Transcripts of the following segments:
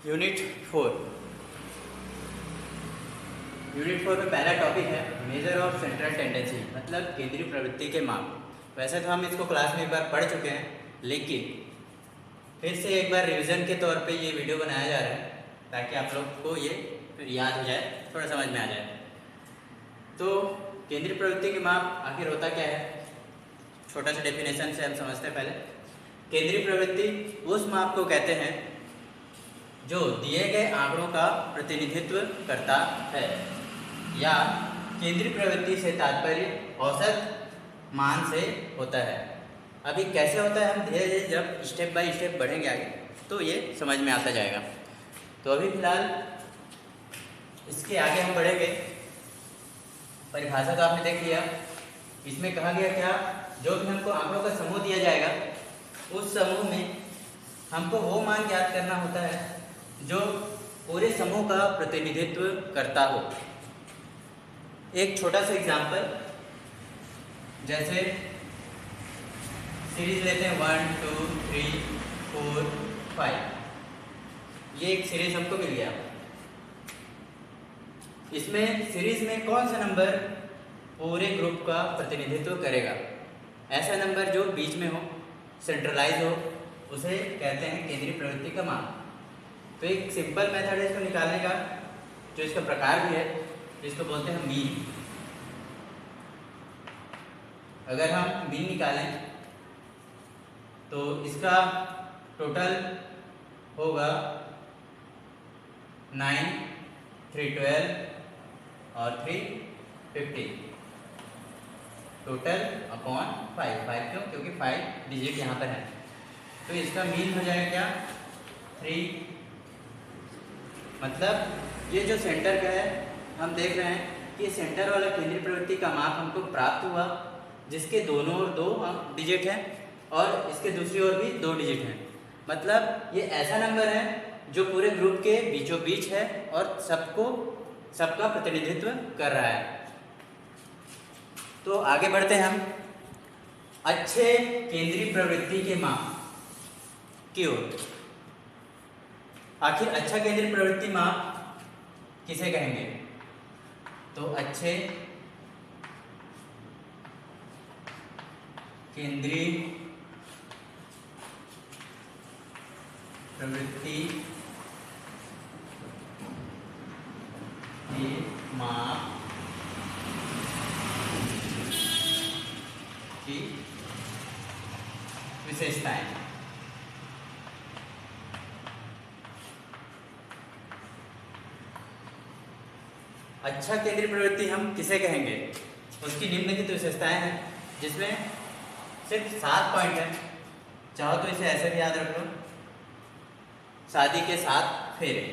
Unit 4 में पहला topic है मेजर ऑफ सेंट्रल टेंडेंसी, मतलब केंद्रीय प्रवृत्ति के माप। वैसे तो हम इसको क्लास में एक बार पढ़ चुके हैं, लेकिन फिर से एक बार रिवीजन के तौर पे ये वीडियो बनाया जा रहा है ताकि आप लोग को ये फिर याद हो जाए, थोड़ा समझ में आ जाए। तो केंद्रीय प्रवृत्ति के माप आखिर होता क्या है, छोटा सा डेफिनेशन से हम समझते हैं। पहले केंद्रीय प्रवृत्ति उस माप को कहते हैं जो दिए गए आंकड़ों का प्रतिनिधित्व करता है, या केंद्रीय प्रवृत्ति से तात्पर्य औसत मान से होता है। अभी कैसे होता है हम धीरे धीरे जब स्टेप बाय स्टेप बढ़ेंगे आगे तो ये समझ में आता जाएगा। तो अभी फिलहाल इसके आगे हम बढ़ेंगे। परिभाषा तो आपने देख लिया, इसमें कहा गया क्या, जो भी हमको आंकड़ों का समूह दिया जाएगा उस समूह में हमको वो मान ज्ञात करना होता है जो पूरे समूह का प्रतिनिधित्व करता हो। एक छोटा सा एग्जांपल, जैसे सीरीज लेते हैं 1 2 3 4 5, ये एक सीरीज हमको मिल गया। इसमें सीरीज में कौन सा नंबर पूरे ग्रुप का प्रतिनिधित्व करेगा? ऐसा नंबर जो बीच में हो, सेंट्रलाइज हो, उसे कहते हैं केंद्रीय प्रवृत्ति का मान। तो एक सिंपल मेथड है इसको निकालने का, जो इसका प्रकार भी है, जिसको बोलते हैं मीन। अगर हम मीन निकालें तो इसका टोटल होगा 9 3 12 और 3 15, टोटल अपॉन 5 क्यों? क्योंकि 5 डिजिट यहाँ पर है। तो इसका मीन हो जाएगा क्या, 3। मतलब ये जो सेंटर का है, हम देख रहे हैं कि सेंटर वाला केंद्रीय प्रवृत्ति का माप हमको प्राप्त हुआ, जिसके दोनों ओर 2 डिजिट हैं और इसके दूसरी ओर भी 2 डिजिट हैं। मतलब ये ऐसा नंबर है जो पूरे ग्रुप के बीचों बीच है और सबका प्रतिनिधित्व कर रहा है। तो आगे बढ़ते हैं हम अच्छे केंद्रीय प्रवृत्ति के माप की ओर। आखिर अच्छा केंद्रीय प्रवृत्ति माप किसे कहेंगे? तो अच्छे केंद्रीय प्रवृत्ति के माप की विशेषताएं। अच्छा केंद्रीय प्रवृत्ति हम किसे कहेंगे? उसकी निम्नलिखित विशेषताएं हैं, जिसमें सिर्फ 7 पॉइंट है। चाहो तो इसे ऐसे भी याद रख लो, शादी के 7 फेरे।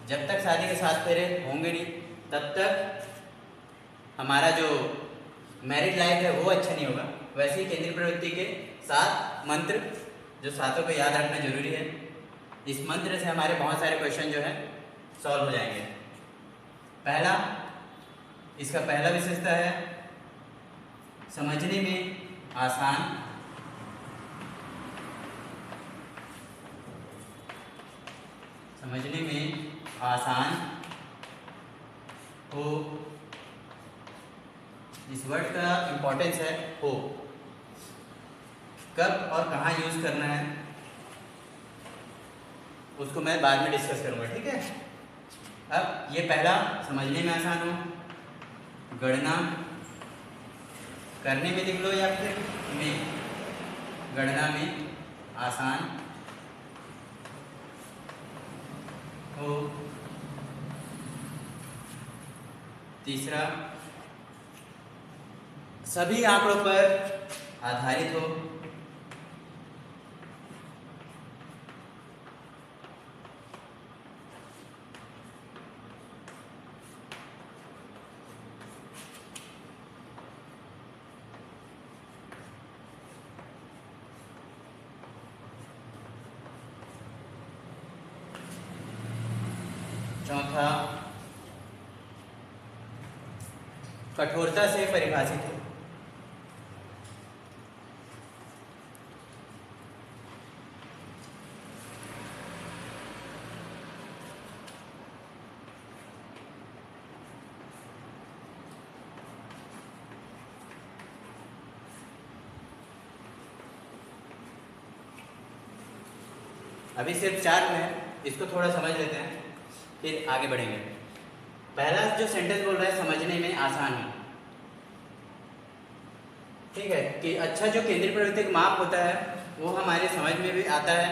जब तक शादी के 7 फेरे होंगे नहीं, तब तक हमारा जो मैरिड लाइफ है वो अच्छा नहीं होगा। वैसे ही केंद्रीय प्रवृत्ति के 7 मंत्र, जो 7 को याद रखना जरूरी है। इस मंत्र से हमारे बहुत सारे क्वेश्चन जो है सॉल्व हो जाएंगे। पहला, इसका पहला विशेषता है समझने में आसान। समझने में आसान हो। इस वर्ड का इंपॉर्टेंस है हो। कब और कहाँ यूज करना है उसको मैं बाद में डिस्कस करूंगा, ठीक है। अब ये पहला, समझने में आसान हो, गणना करने में लिख लो या फिर में, गणना में आसान हो। तीसरा, सभी आंकड़ों पर आधारित हो। चौथा, कठोरता से परिभाषित हो। अभी सिर्फ 4 में है, इसको थोड़ा समझ लेते हैं फिर आगे बढ़ेंगे। पहला जो सेंटेंस बोल रहा है समझने में आसान है, ठीक है, कि अच्छा जो केंद्रीय प्रवृत्ति का माप होता है वो हमारे समझ में भी आता है,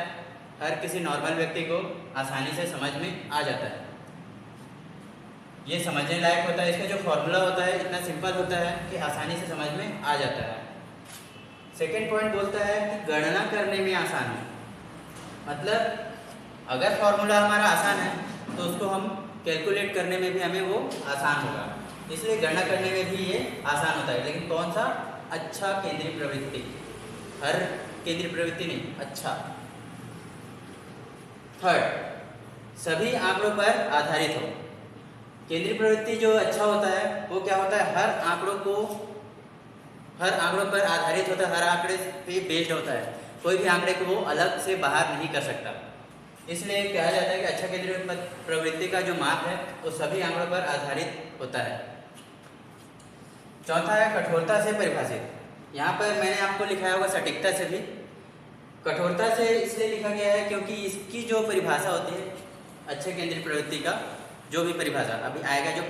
हर किसी नॉर्मल व्यक्ति को आसानी से समझ में आ जाता है, ये समझने लायक होता है। इसका जो फॉर्मूला होता है इतना सिंपल होता है कि आसानी से समझ में आ जाता है। सेकेंड पॉइंट बोलता है कि गणना करने में आसान है, मतलब अगर फॉर्मूला हमारा आसान है तो उसको हम कैलकुलेट करने में भी हमें वो आसान होगा, इसलिए गणना करने में भी ये आसान होता है। लेकिन कौन सा? अच्छा केंद्रीय प्रवृत्ति, हर केंद्रीय प्रवृत्ति नहीं, अच्छा। थर्ड, सभी आंकड़ों पर आधारित हो। केंद्रीय प्रवृत्ति जो अच्छा होता है वो क्या होता है, हर आंकड़ों पर आधारित होता है, हर आंकड़े पे बेस्ड होता है, कोई भी आंकड़े को वो अलग से बाहर नहीं कर सकता। इसलिए कहा जाता है कि अच्छा केंद्रीय प्रवृत्ति का जो माप है वो सभी आंकड़ों पर आधारित होता है। चौथा है कठोरता से परिभाषित। यहाँ पर मैंने आपको लिखा होगा सटीकता से भी, कठोरता से इसलिए लिखा गया है क्योंकि इसकी जो परिभाषा होती है अच्छे केंद्रीय प्रवृत्ति का, जो भी परिभाषा अभी आएगा, जो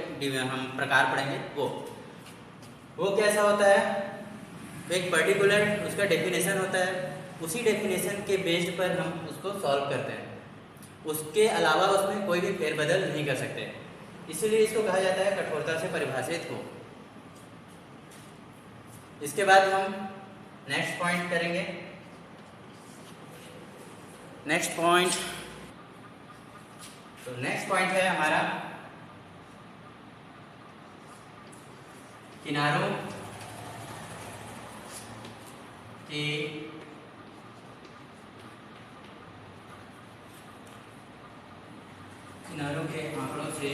हम प्रकार पढ़ेंगे वो कैसा होता है, एक पर्टिकुलर उसका डेफिनेशन होता है, उसी डेफिनेशन के बेस्ड पर हम उसको सॉल्व करते हैं, उसके अलावा उसमें कोई भी फेरबदल नहीं कर सकते, इसीलिए इसको कहा जाता है कठोरता से परिभाषित हो। इसके बाद हम नेक्स्ट पॉइंट करेंगे। नेक्स्ट पॉइंट है हमारा किनारों के आंकड़ों से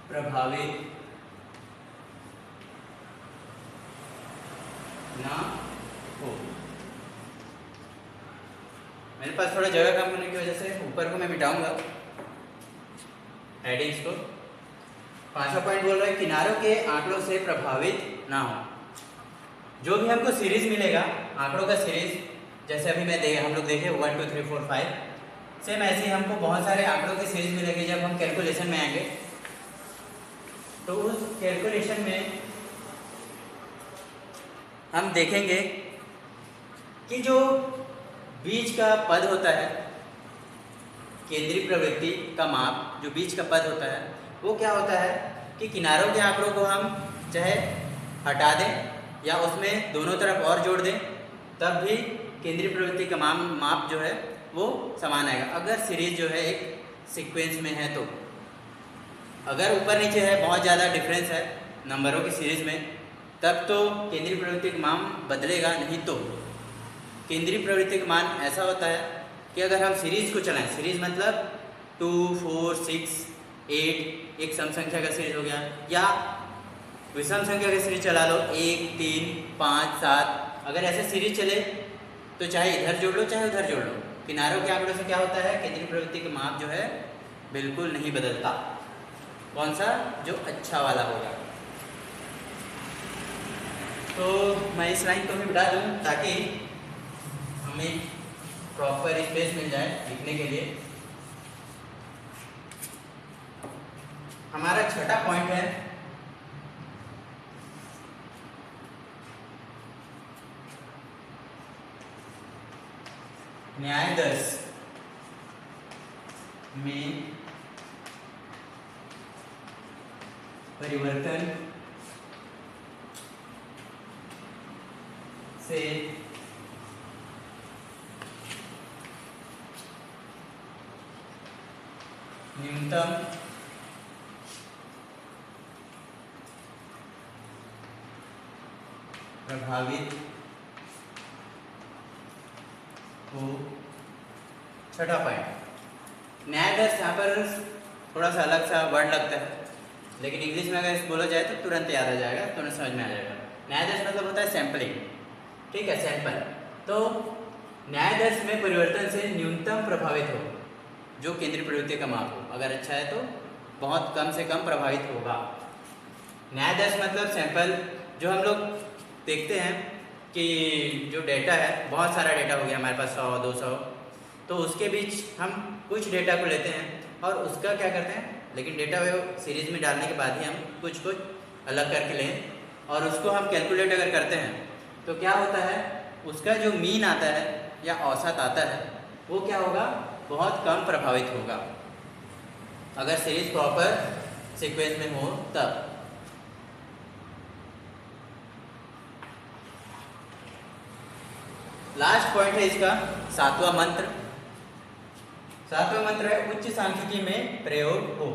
प्रभावित ना हो। मेरे पास थोड़ा जगह कम होने की वजह से ऊपर को मैं मिटाऊंगा हेडिंग्स को। पांचवा पॉइंट बोल रहा है किनारों के आंकड़ों से प्रभावित ना हो। जो भी हमको सीरीज मिलेगा, आंकड़ों का सीरीज, जैसे अभी हम लोग देखे 1 2 3 4 5, सेम ऐसे ही हमको बहुत सारे आंकड़ों की सीरीज मिलेगी। जब हम कैलकुलेशन में आएंगे तो उस कैलकुलेशन में हम देखेंगे कि जो बीच का पद होता है, केंद्रीय प्रवृत्ति का माप, जो बीच का पद होता है वो क्या होता है कि किनारों के आंकड़ों को हम चाहे हटा दें या उसमें दोनों तरफ और जोड़ दें, तब भी केंद्रीय प्रवृत्ति का माप जो है वो समान आएगा, अगर सीरीज जो है एक सीक्वेंस में है तो। अगर ऊपर नीचे है, बहुत ज़्यादा डिफरेंस है नंबरों की सीरीज में, तब तो केंद्रीय प्रवृत्ति का मान बदलेगा। नहीं तो केंद्रीय प्रवृत्ति का मान ऐसा होता है कि अगर हम सीरीज को चलाएं, सीरीज मतलब 2 4 6 8 एक सम संख्या का सीरीज हो गया, या विषम संख्या का सीरीज चला लो 1 3 5 7, अगर ऐसे सीरीज चले तो चाहे इधर जोड़ लो चाहे उधर जोड़ लो, किनारों के आंकड़ों से क्या होता है, केंद्रीय प्रवृत्ति का माप जो है बिल्कुल नहीं बदलता। कौन सा? जो अच्छा वाला होगा। तो मैं इस लाइन को भी बढ़ा दूँ ताकि हमें प्रॉपर स्पेस मिल जाए लिखने के लिए। हमारा छठा पॉइंट है न्यायदर्श में परिवर्तन से न्यूनतम प्रभावित हो। छठा पॉइंट न्यायदर्श, यहाँ पर थोड़ा सा अलग सा वर्ड लगता है, लेकिन इंग्लिश में अगर बोला जाए तो तुरंत याद आ जाएगा, तुरंत समझ में आ जाएगा। न्यायदर्श मतलब होता है सैंपलिंग, ठीक है, सैंपल। तो न्यायदर्श में परिवर्तन से न्यूनतम प्रभावित हो, जो केंद्रीय प्रवृत्ति का माप हो, अगर अच्छा है तो बहुत कम से कम प्रभावित होगा। न्यायदर्श मतलब सैंपल जो हम लोग देखते हैं कि जो डेटा है, बहुत सारा डेटा हो गया हमारे पास 100-200, तो उसके बीच हम कुछ डेटा को लेते हैं और उसका क्या करते हैं, लेकिन डेटा वो सीरीज में डालने के बाद ही हम कुछ कुछ अलग करके लें और उसको हम कैलकुलेट अगर करते हैं तो क्या होता है, उसका जो मीन आता है या औसत आता है वो क्या होगा, बहुत कम प्रभावित होगा अगर सीरीज प्रॉपर सीक्वेंस में हो तब। लास्ट पॉइंट है इसका सातवां मंत्र। सातवां मंत्र है उच्च सांख्यिकी में प्रयोग हो।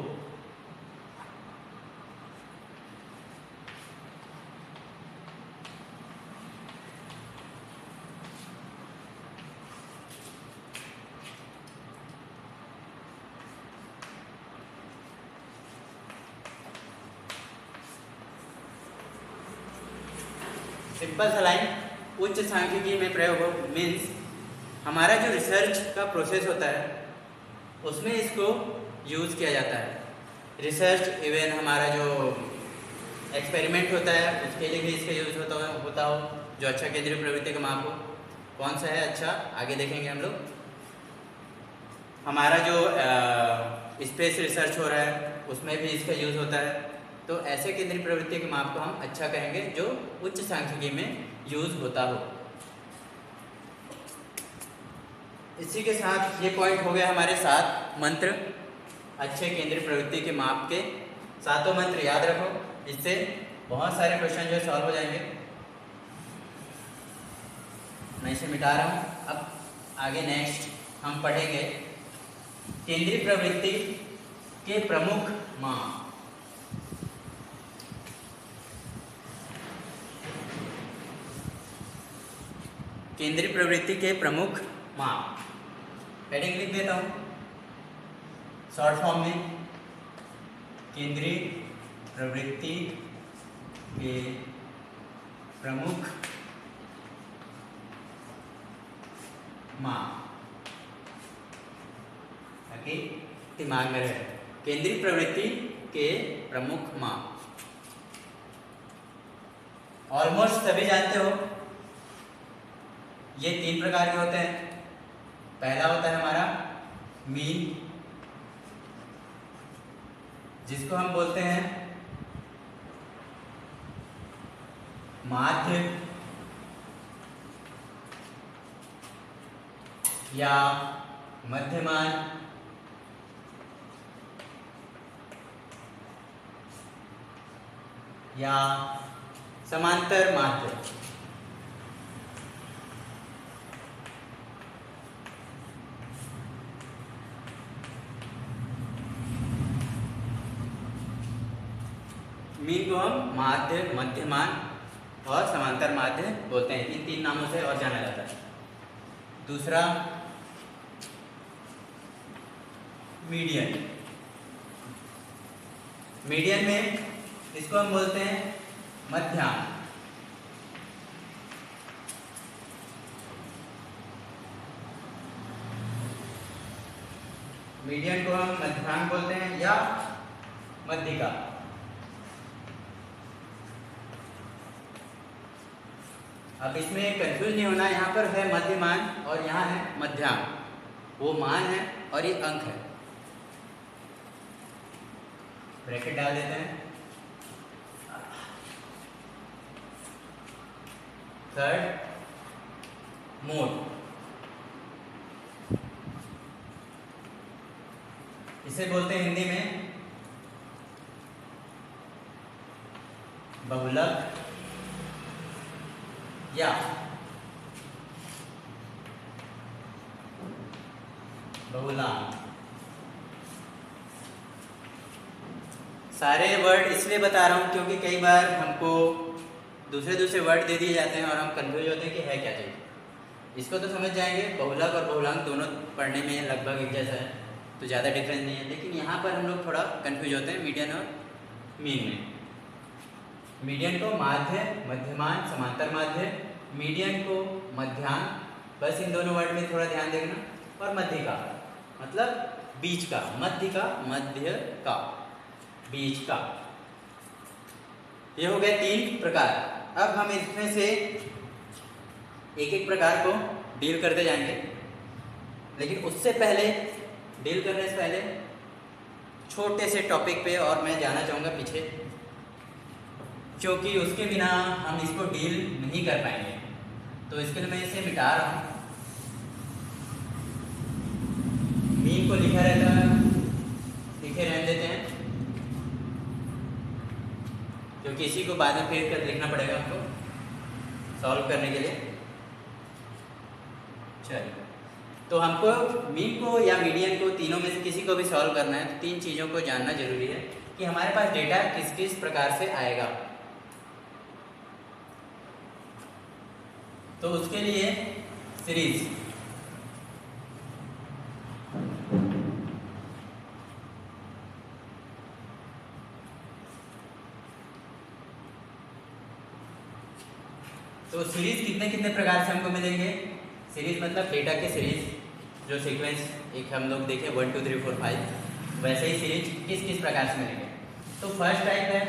सिंपल सा लाइन, उच्च सांख्यिकी में प्रयोग हो मीन्स हमारा जो रिसर्च का प्रोसेस होता है उसमें इसको यूज़ किया जाता है। रिसर्च इवन हमारा जो एक्सपेरिमेंट होता है उसके लिए भी इसका यूज़ होता हो जो अच्छा केंद्रीय प्रवृत्ति का माप हो। कौन सा है अच्छा, आगे देखेंगे हम लोग। हमारा जो स्पेस रिसर्च हो रहा है उसमें भी इसका यूज़ होता है। तो ऐसे केंद्रीय प्रवृत्ति के माप को हम अच्छा कहेंगे जो उच्च सांख्यिकी में यूज़ होता हो। इसी के साथ ये पॉइंट हो गया हमारे 7 मंत्र अच्छे केंद्रीय प्रवृत्ति के माप के। 7 मंत्र याद रखो, इससे बहुत सारे क्वेश्चन जो है सॉल्व हो जाएंगे। मैं इसे मिटा रहा हूँ। अब आगे नेक्स्ट हम पढ़ेंगे केंद्रीय प्रवृत्ति के प्रमुख माप। केंद्रीय प्रवृत्ति के प्रमुख माप, हेडिंग लिख देता हूँ शॉर्ट फॉर्म में, केंद्रीय प्रवृत्ति के प्रमुख माप, ताकि दिमाग में रहे। केंद्रीय प्रवृत्ति के प्रमुख माप ऑलमोस्ट सभी जानते हो, ये 3 प्रकार के होते हैं। पहला होता है हमारा मीन, जिसको हम बोलते हैं माध्य या मध्यमान या समांतर माध्य। मीन को हम माध्य, मध्यमान और समांतर माध्य बोलते हैं। इन 3 नामों से और जाना जाता है। दूसरा मीडियन। मीडियन में इसको हम बोलते हैं मध्याह्न। मीडियन को हम मध्याह्न बोलते हैं या मध्यिका। अब इसमें कंफ्यूज नहीं होना, यहाँ पर है मध्यमान और यहाँ है मध्याह्न। वो मान है और ये अंक है। ब्रैकेट डाल देते हैं। थर्ड मोड, इसे बोलते हैं हिंदी में बहुलक या बहुलांक। सारे वर्ड इसलिए बता रहा हूँ क्योंकि कई बार हमको दूसरे वर्ड दे दिए जाते हैं और हम कंफ्यूज होते हैं कि है क्या चीज़। इसको तो समझ जाएंगे, बहुलक और बहुलांक दोनों पढ़ने में लगभग एक जैसा है, तो ज़्यादा डिफरेंस नहीं है। लेकिन यहाँ पर हम लोग थोड़ा कंफ्यूज होते हैं मीडियन और मीन में। मीडियन को माध्य, मध्यमान, समांतर माध्य, मीडियन को मध्याह्न, बस इन दोनों वर्ड में थोड़ा ध्यान देना। और मध्यिका मतलब बीच का, मध्य का, मध्य का, बीच का। ये हो गए 3 प्रकार। अब हम इसमें से एक एक प्रकार को डील करते जाएंगे, लेकिन उससे पहले, डील करने से पहले छोटे से टॉपिक पे और मैं जाना चाहूँगा पीछे, क्योंकि उसके बिना हम इसको डील नहीं कर पाएंगे। तो इसके लिए मैं इसे मिटा रहा हूँ। मीन को लिखा रहता है, लिखे रहने देते हैं, क्योंकि इसी को बाद में फिर कर लिखना पड़ेगा हमको सॉल्व करने के लिए। चलिए, तो हमको मीन को या मीडियन को, तीनों में से किसी को भी सॉल्व करना है तो 3 चीज़ों को जानना जरूरी है कि हमारे पास डेटा किस किस प्रकार से आएगा। तो उसके लिए सीरीज, तो सीरीज कितने कितने प्रकार से हमको मिलेंगे। सीरीज मतलब डेटा के सीरीज, जो सीक्वेंस एक हम लोग देखें 1 2 3 4 5, वैसे ही सीरीज किस किस प्रकार से मिलेंगे। तो फर्स्ट टाइप है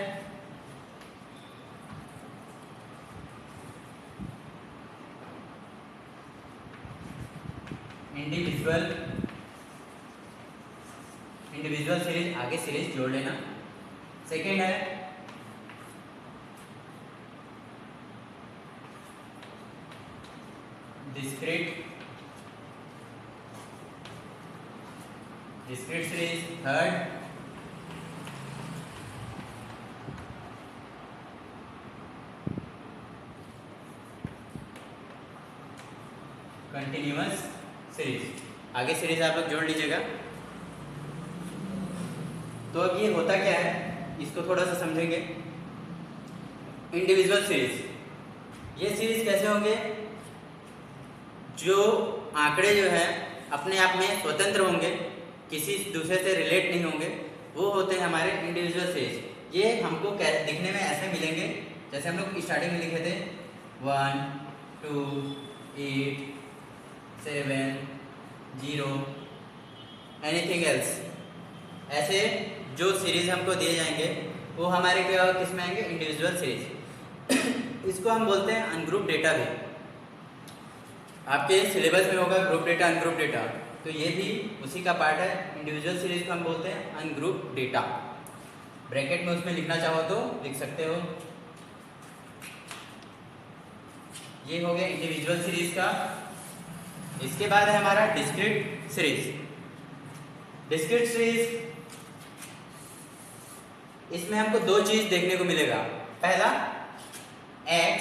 इंडिविजुअल सीरीज, आगे सीरीज जोड़ लेना। सेकेंड है discrete series. Third continuous series. आगे सीरीज आप लोग जोड़ लीजिएगा। तो अब ये होता क्या है, इसको थोड़ा सा समझेंगे। इंडिविजुअल सीरीज, ये सीरीज कैसे होंगे, जो आंकड़े जो है अपने आप में स्वतंत्र होंगे, किसी दूसरे से रिलेट नहीं होंगे, वो होते हैं हमारे इंडिविजुअल सीरीज। ये हमको दिखने में ऐसे मिलेंगे जैसे हम लोग स्टार्टिंग में लिखे थे 1 2 8 7 0 एनीथिंग एल्स। ऐसे जो सीरीज हमको दिए जाएंगे वो हमारे क्या किस में आएंगे, इंडिविजुअल सीरीज। इसको हम बोलते हैं अनग्रुप डेटा भी। आपके सिलेबस में होगा ग्रुप डेटा, अनग्रुप डेटा, तो ये भी उसी का पार्ट है। इंडिविजुअल सीरीज को हम बोलते हैं अनग्रुप डेटा। ब्रैकेट में उसमें लिखना चाहो तो लिख सकते हो। ये हो गया इंडिविजुअल सीरीज का। इसके बाद है हमारा डिस्क्रीट सीरीज। डिस्क्रीट सीरीज, इसमें हमको 2 चीज देखने को मिलेगा। पहला x,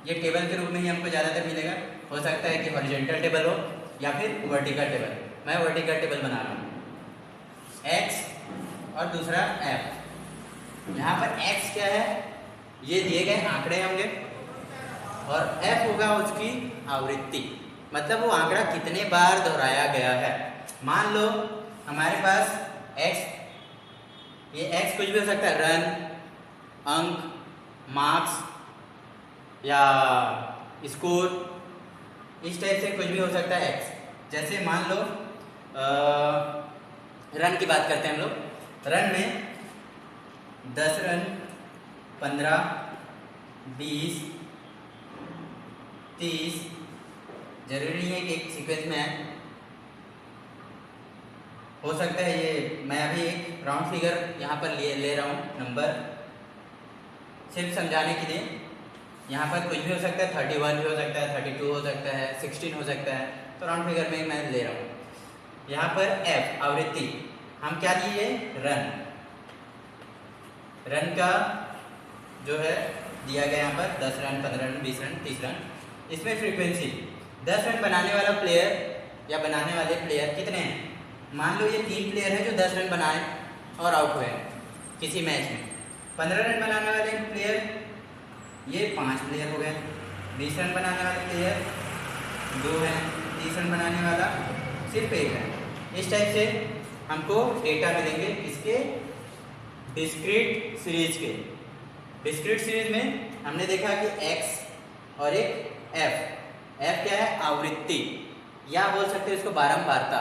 ये टेबल के रूप में ही हमको ज़्यादातर मिलेगा। हो सकता है कि हॉरिजॉन्टल टेबल हो या फिर वर्टिकल टेबल। मैं वर्टिकल टेबल बना रहा हूँ। x और दूसरा f। यहाँ पर x क्या है, ये दिए गए आंकड़े होंगे, और f होगा उसकी आवृत्ति, मतलब वो आंकड़ा कितने बार दोहराया गया है। मान लो हमारे पास x, ये x कुछ भी हो सकता है, रन, अंक, मार्क्स या स्कोर, इस टाइप से कुछ भी हो सकता है x। जैसे मान लो रन की बात करते हैं हम लोग। रन में 10 रन, 15, 20, 30, जरूरी नहीं है कि एक सीक्वेंस में है, हो सकता है ये मैं अभी एक राउंड फिगर यहाँ पर ले रहा हूँ नंबर, सिर्फ समझाने के लिए। यहाँ पर कुछ भी हो सकता है, 31 भी हो सकता है, 32 हो सकता है, 16 हो सकता है, तो राउंड फिगर में मैं ले रहा हूँ। यहाँ पर f आवृत्ति हम क्या लिए, रन। रन का जो है दिया गया यहाँ पर 10 रन, 15 रन, 20 रन, 30 रन। इसमें फ्रीक्वेंसी 10 रन बनाने वाला प्लेयर या बनाने वाले प्लेयर कितने हैं। मान लो ये 3 प्लेयर है जो 10 रन बनाए और आउट हुए किसी मैच में। 15 रन बनाने वाले प्लेयर ये 5 प्लेयर हो गए। 20 रन बनाने वाले प्लेयर 2 हैं। 30 रन बनाने वाला सिर्फ 1 है। इस टाइप से हमको डेटा मिलेंगे इसके डिस्क्रीट सीरीज के। डिस्क्रीट सीरीज में हमने देखा कि x और एक f क्या है, आवृत्ति, या बोल सकते हैं इसको बारंबारता,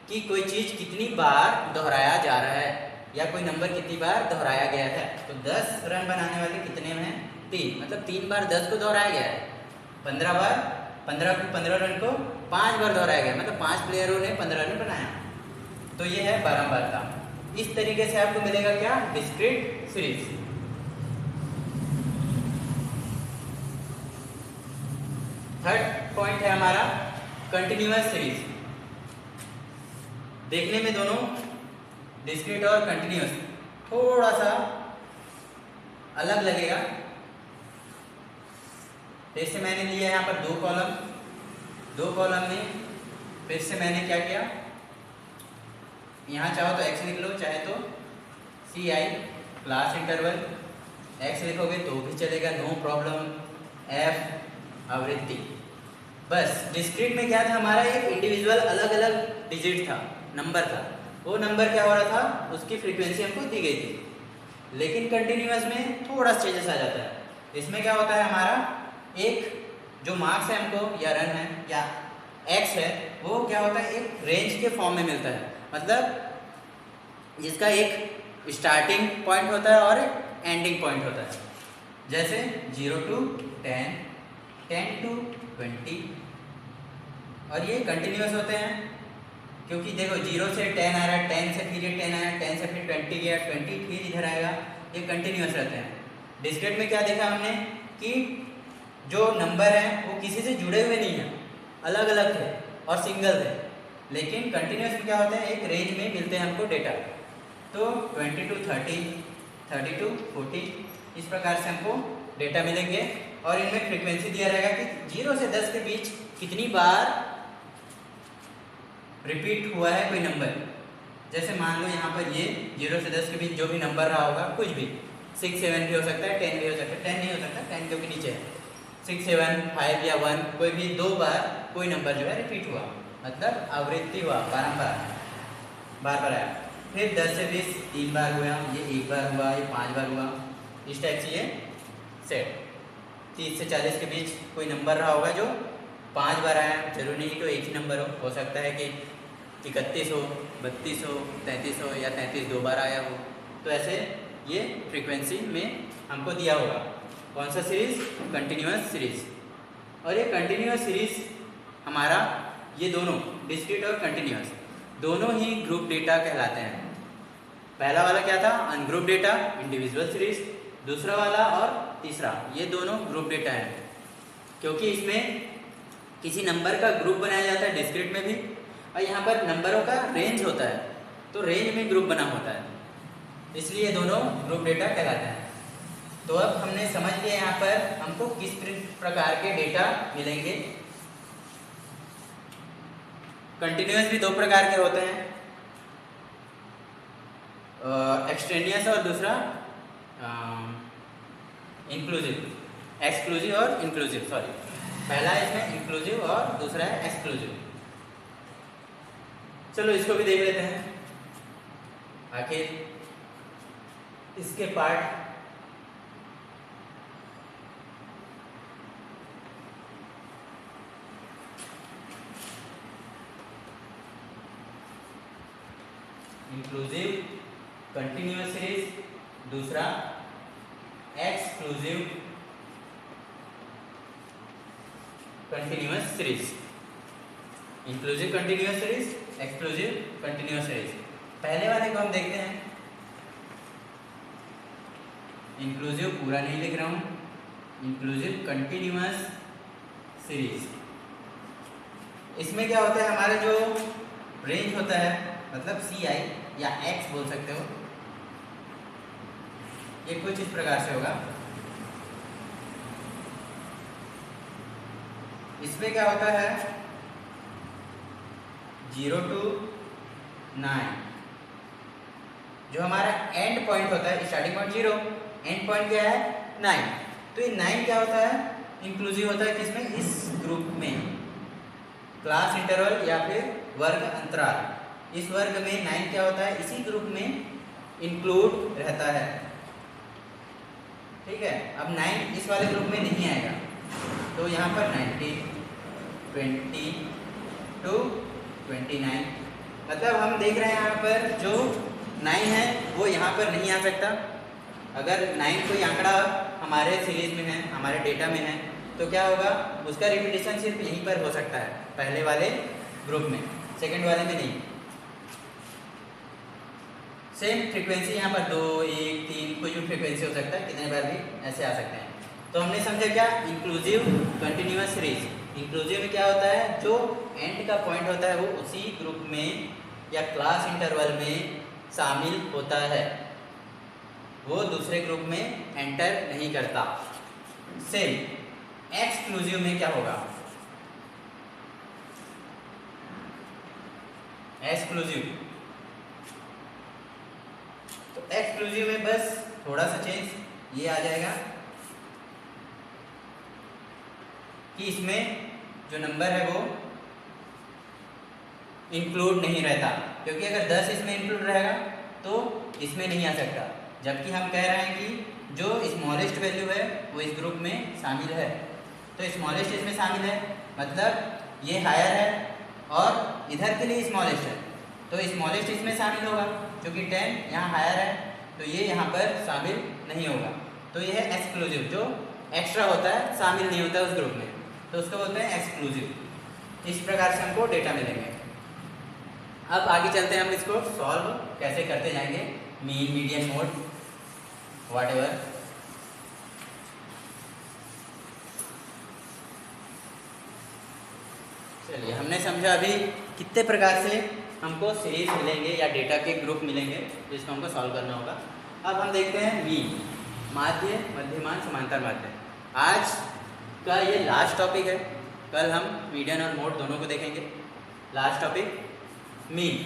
कि कोई चीज कितनी बार दोहराया जा रहा है। या कोई नंबर कितनी बार दोहराया गया है। तो 10 रन बनाने वाले कितने में हैं? 3, मतलब 3 बार 10 को दोहराया गया है। 15 रन को 5 बार दोहराया गया, मतलब 5 प्लेयरों ने 15 रन बनाया। तो ये है बारंबारता। इस तरीके से आपको मिलेगा क्या? Discrete series. थर्ड पॉइंट है हमारा कंटिन्यूअस सीरीज। देखने में दोनों डिस्क्रीट और कंटिन्यूअस थोड़ा सा अलग लगेगा। जैसे मैंने लिया यहाँ पर 2 कॉलम में फिर से मैंने क्या किया, यहाँ चाहो तो x लिख लो, चाहे तो CI क्लास इंटरवल x लिखोगे तो भी चलेगा, नो प्रॉब्लम। F आवृत्ति। बस डिस्क्रीट में क्या था, हमारा एक इंडिविजुअल अलग अलग डिजिट था, नंबर था। वो नंबर क्या हो रहा था, उसकी फ्रीक्वेंसी हमको दी गई थी। लेकिन कंटिन्यूअस में थोड़ा चेंजेस आ जाता है। इसमें क्या होता है, हमारा एक जो मार्क्स है हमको या रन है या एक्स है, वो क्या होता है एक रेंज के फॉर्म में मिलता है। मतलब जिसका एक स्टार्टिंग पॉइंट होता है और एक एंडिंग पॉइंट होता है। जैसे 0 to 10, 10 to 20। और ये कंटिन्यूअस होते हैं क्योंकि देखो 0 से 10 आ रहा है, 10 से फिर ये 10 आया, 10 से फिर 20 गया, 20 फिर इधर आएगा, ये कंटिन्यूअस रहते हैं। डिस्क्रीट में क्या देखा हमने कि जो नंबर हैं वो किसी से जुड़े हुए नहीं हैं, अलग अलग थे और सिंगल थे। लेकिन कंटिन्यूअस में क्या होता है, एक रेंज में मिलते हैं हमको डेटा। तो 20 to 30, 30 to 40 इस प्रकार से हमको डेटा मिलेंगे। और इनमें फ्रीक्वेंसी दिया रहेगा कि 0 से 10 के बीच कितनी बार रिपीट हुआ है कोई नंबर। जैसे मान लो यहाँ पर ये 0 से 10 के बीच जो भी नंबर रहा होगा, कुछ भी 6, 7 भी हो सकता है, 10 भी हो सकता है, 10 नहीं हो सकता, 10 क्योंकि नीचे है। 6, 7, 5 या 1 कोई भी 2 बार कोई नंबर जो है रिपीट हुआ, मतलब आवृत्ति हुआ, बार बार आया। फिर 10 से 20 3 बार हुआ, ये 1 बार हुआ, ये 5 बार हुआ, इस टाइप से ये सेट। 30 से 40 के बीच कोई नंबर रहा होगा जो 5 बार आया, जरूरी नहीं कि एक ही नंबर हो सकता है कि 31 हो, 32 हो, 33 हो या 33 2 बार आया हो। तो ऐसे ये फ्रीक्वेंसी में हमको दिया होगा। कौन सा सीरीज? Continuous series. और ये कंटिन्यूअस सीरीज हमारा ये दोनों डिस्क्रीट और कंटिन्यूअस दोनों ही ग्रुप डेटा कहलाते हैं। पहला वाला क्या था? Ungroup data individual series. दूसरा वाला और तीसरा ये दोनों ग्रुप डेटा है, क्योंकि इसमें किसी नंबर का ग्रुप बनाया जाता है डिस्क्रीट में भी, और यहाँ पर नंबरों का रेंज होता है, तो रेंज में ग्रुप बना होता है, इसलिए दोनों ग्रुप डेटा कहलाते हैं। तो अब हमने समझ लिया यहाँ पर हमको किस प्रकार के डेटा मिलेंगे। कंटिन्यूअस भी 2 प्रकार के होते हैं, एक्सट्रेनियस और दूसरा इंक्लूसिव। एक्सक्लूसिव और इंक्लूसिव, सॉरी, पहला है इसमें इंक्लूसिव और दूसरा है एक्सक्लूसिव। चलो इसको भी देख लेते हैं, आखिर इसके पार्ट। इंक्लूसिव कंटिन्यूअस सीरीज, दूसरा exclusive continuous series. Inclusive continuous series, exclusive continuous series. पहले वाले को हम देखते हैं। इंक्लूसिव पूरा नहीं लिख रहा हूँ, इंक्लूसिव कंटिन्यूअस सीरीज। इसमें क्या होता है, हमारा जो रेंज होता है, मतलब CI या X बोल सकते हो, ये कुछ इस प्रकार से होगा। इसमें क्या होता है 0 to 9, जो हमारा एंड पॉइंट होता है, स्टार्टिंग पॉइंट 0, एंड पॉइंट क्या है 9। तो ये 9 क्या होता है, इंक्लूसिव होता है किसमें, इस ग्रुप में, क्लास इंटरवल या फिर वर्ग अंतराल। इस वर्ग में 9 क्या होता है, इसी ग्रुप में इंक्लूड रहता है। ठीक है, अब 9 इस वाले ग्रुप में नहीं आएगा, तो यहाँ पर 90, 20 to 29, मतलब हम देख रहे हैं यहाँ पर जो 9 है वो यहाँ पर नहीं आ सकता। अगर 9 कोई आंकड़ा हमारे सीरीज में है, हमारे डेटा में है, तो क्या होगा, उसका रिपीटेशन सिर्फ यहीं पर हो सकता है, पहले वाले ग्रुप में, सेकंड वाले में नहीं। सेम फ्रीक्वेंसी यहाँ पर 2, 1, 3 कोई भी फ्रीक्वेंसी हो सकता है, कितने बार भी ऐसे आ सकते हैं। तो हमने समझा क्या, इंक्लूसिव कंटिन्यूअस सीरीज। इंक्लूसिव में क्या होता है, जो एंड का पॉइंट होता है वो उसी ग्रुप में या क्लास इंटरवल में शामिल होता है, वो दूसरे ग्रुप में एंटर नहीं करता। सेम एक्सक्लूसिव में क्या होगा, एक्सक्लूसिव, तो एक्सक्लूसिव में बस थोड़ा सा चेंज ये आ जाएगा कि इसमें जो नंबर है वो इंक्लूड नहीं रहता, क्योंकि अगर 10 इसमें इंक्लूड रहेगा तो इसमें नहीं आ सकता। जबकि हम कह रहे हैं कि जो स्मॉलेस्ट वैल्यू है वो इस ग्रुप में शामिल है, तो स्मॉलेस्ट इसमें शामिल है, मतलब ये हायर है और इधर के लिए स्मॉलेस्ट है, तो स्मॉलेस्ट इसमें शामिल होगा, क्योंकि 10 यहाँ हायर है तो ये यहाँ पर शामिल नहीं होगा। तो ये है एक्सक्लूसिव, जो एक्स्ट्रा होता है, शामिल नहीं होता उस ग्रुप में, तो उसको बोलते हैं एक्सक्लूसिव। इस प्रकार से हमको डेटा मिलेंगे। अब आगे चलते हैं, हम इसको सॉल्व कैसे करते जाएंगे, मीन, मीडियन, मोड, व्हाटएवर। चलिए, हमने समझा अभी कितने प्रकार से हमको सीरीज मिलेंगे या डेटा के ग्रुप मिलेंगे जिसको हमको सॉल्व करना होगा। अब हम देखते हैं मीन, माध्य, मध्यमान, समांतर माध्य। आज का ये लास्ट टॉपिक है, कल हम मीडियन और मोड दोनों को देखेंगे। Last topic mean.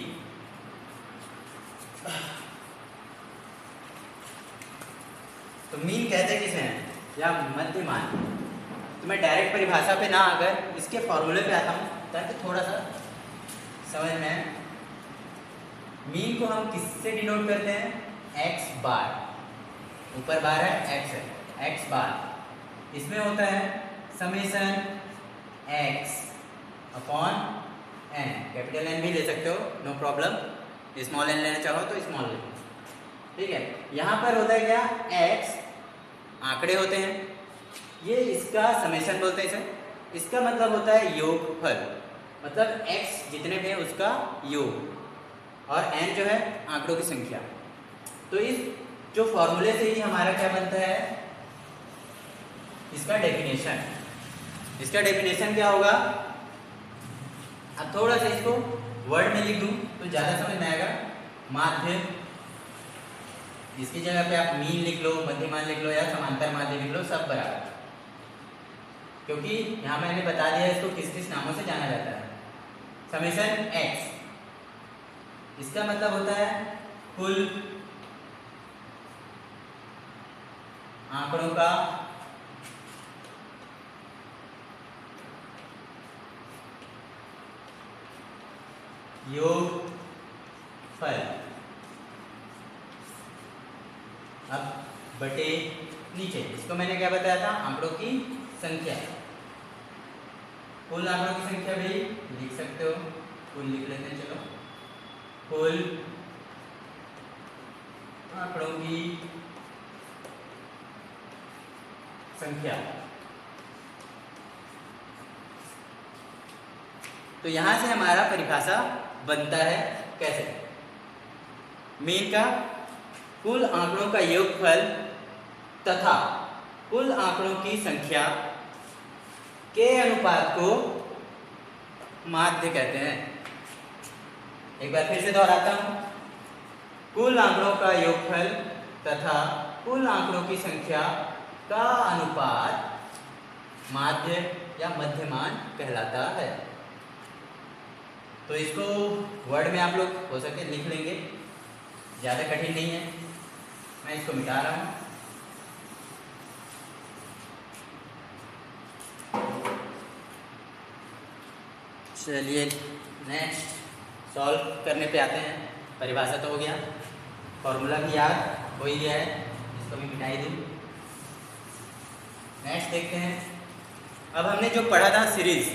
तो मीन कहते किसे हैं, या मध्यमान। तो मैं डायरेक्ट परिभाषा पे ना आकर इसके फॉर्मूले पे आता हूँ ताकि थोड़ा सा समझ में आए। मीन को हम किससे डिनोट करते हैं, एक्स बार, ऊपर बार है, एक्स है, एक्स बार। इसमें होता है summation x upon n, capital n भी ले सकते हो, नो प्रॉब्लम, स्मॉल एन लेना चाहो तो स्मॉल ले, ठीक है। यहाँ पर होता है क्या, एक्स आंकड़े होते हैं, ये इसका समेशन बोलते हैं इसे। इसका मतलब होता है योगफल, मतलब एक्स जितने भी है उसका योग, और एन जो है आंकड़ों की संख्या। तो इस जो फॉर्मूले से ही हमारा क्या बनता है, इसका डेफिनेशन। इसका डेफिनेशन क्या होगा, अब थोड़ा सा इसको वर्ड में लिख दूं तो ज़्यादा समझ में आएगा। माध्य, इसकी जगह पे आप मीन लिख लो, मध्यमान लिख लो या समांतर माध्य लिख लो, सब बराबर, क्योंकि यहाँ मैंने बता दिया इसको किस किस नामों से जाना जाता है। समेशन एक्स, इसका मतलब होता है कुल आंकड़ों का योगफल, अब बटे नीचे, इसको मैंने क्या बताया था, आंकड़ों की संख्या। कुल आंकड़ों की संख्या भी लिख सकते हो, कुल लिख लेते हैं, चलो, कुल आंकड़ों की संख्या। तो यहां से हमारा परिभाषा बनता है कैसे, मीन का कुल आंकड़ों का योगफल तथा कुल आंकड़ों की संख्या के अनुपात को माध्य कहते हैं। एक बार फिर से दोहराता हूं, कुल आंकड़ों का योगफल तथा कुल आंकड़ों की संख्या का अनुपात माध्य या मध्यमान कहलाता है। तो इसको वर्ड में आप लोग हो सके लिख लेंगे, ज़्यादा कठिन नहीं है। मैं इसको मिटा रहा हूँ। चलिए नेक्स्ट सॉल्व करने पे आते हैं। परिभाषा तो हो गया, फॉर्मूला भी याद हो ही गया है, इसको भी मिटा ही दूँ। नेक्स्ट देखते हैं। अब हमने जो पढ़ा था सीरीज,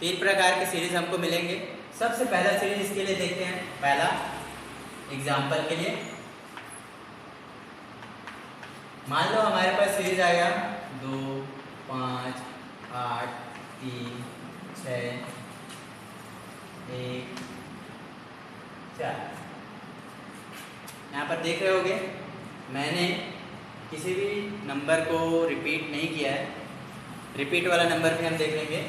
3 प्रकार की सीरीज हमको मिलेंगे। सबसे पहला सीरीज इसके लिए देखते हैं, पहला एग्जाम्पल के लिए मान लो हमारे पास सीरीज आएगा 2, 5, 8, 3, 6, 1, 4। यहाँ पर देख रहे होगे मैंने किसी भी नंबर को रिपीट नहीं किया है। रिपीट वाला नंबर भी हम देख लेंगे।